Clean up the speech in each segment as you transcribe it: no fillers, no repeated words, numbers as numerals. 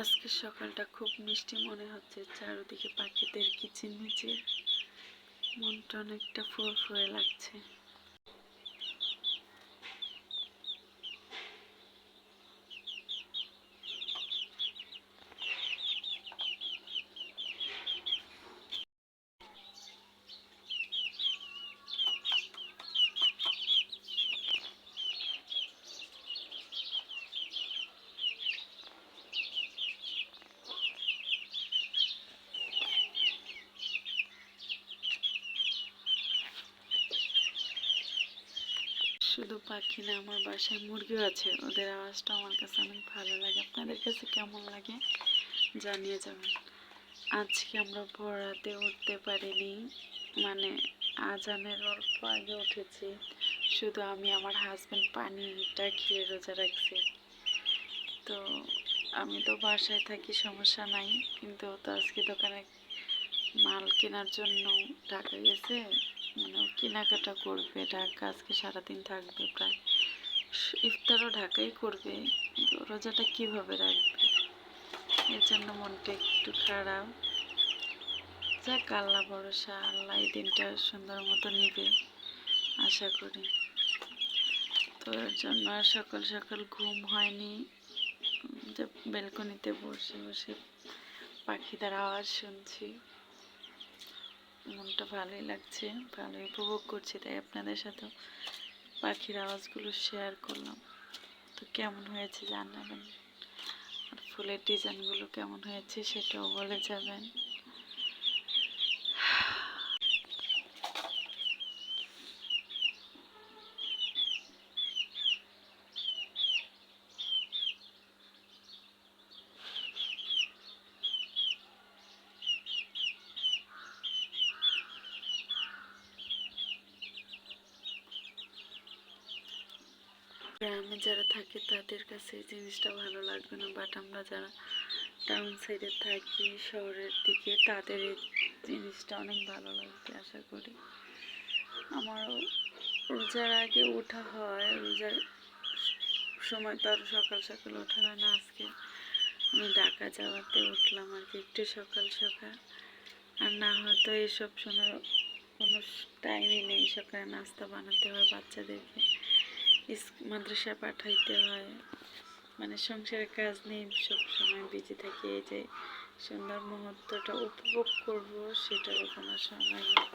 আজকের সকালটা খুব মিষ্টি মনে হচ্ছে। চারদিকে পাখিদের কিচিরমিচির, মনটা অনেকটা ফুরফুরে লাগছে। শুধু পাখি না, আমার বাসায় মুরগিও আছে। ওদের আওয়াজটা আমার কাছে অনেক ভালো লাগে। আপনাদের কাছে কেমন লাগে জানিয়ে যাবেন। আজকে আমরা ভোর রাতে উঠতে পারিনি, মানে আজানের অল্প আগে উঠেছি। শুধু আমি, আমার হাজব্যান্ড পানিটা খেয়ে রোজা রাখছি। তো আমি তো বাসায় থাকি, সমস্যা নাই, কিন্তু তো আজকে দোকানে মাল কেনার জন্য ঢাকা গেছে। মানে কেনাকাটা করবে, ঢাকা আজকে সারাদিন থাকবে, প্রায় ইফতারও ঢাকাই করবে। কিন্তু রোজাটা কিভাবে রাখবে, এর জন্য মনটা একটু খারাপ। যাক, আল্লাহ ভরসা, আল্লাহ এই দিনটা সুন্দর মতো নিবে আশা করি। তো এর জন্য আর সকাল সকাল ঘুম হয়নি। যে ব্যালকনিতে বসে বসে পাখিদের আওয়াজ শুনছি, মনটা ভালোই লাগছে, ভালোই উপভোগ করছি। তাই আপনাদের সাথে পাখির আওয়াজগুলো শেয়ার করলাম। তো কেমন হয়েছে জানাবেন, আর ফুলের ডিজাইনগুলো কেমন হয়েছে সেটাও বলে যাবেন। গ্রামে যারা থাকে তাদের কাছে এই জিনিসটা ভালো লাগবে না, বাট আমরা যারা টাউন সাইডে থাকি, শহরের দিকে, তাদের এই জিনিসটা অনেক ভালো লাগবে আশা করি। আমারও রোজার আগে ওঠা হয়, রোজার সময় তো আর সকাল সকাল ওঠা হয় না। আজকে আমি ঢাকা যাওয়াতে উঠলাম আর কি একটু সকাল সকাল। আর না হয়তো এসব সময় কোনো টাইমই নেই। সকালে নাস্তা বানাতে হয়, বাচ্চাদেরকে মাদ্রাসায় পাঠাইতে হয়, মানে সংসারের কাজ নিয়ে সব সময় বিজি থাকি। এই যে সুন্দর মুহূর্তটা উপভোগ করব, সেটারও কোনো সময় নেই।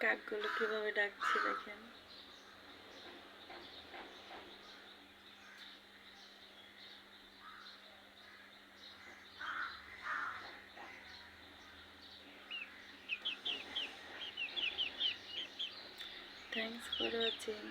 কাকগুলো কিভাবে ডাকছে দেখেন। Thanks for watching.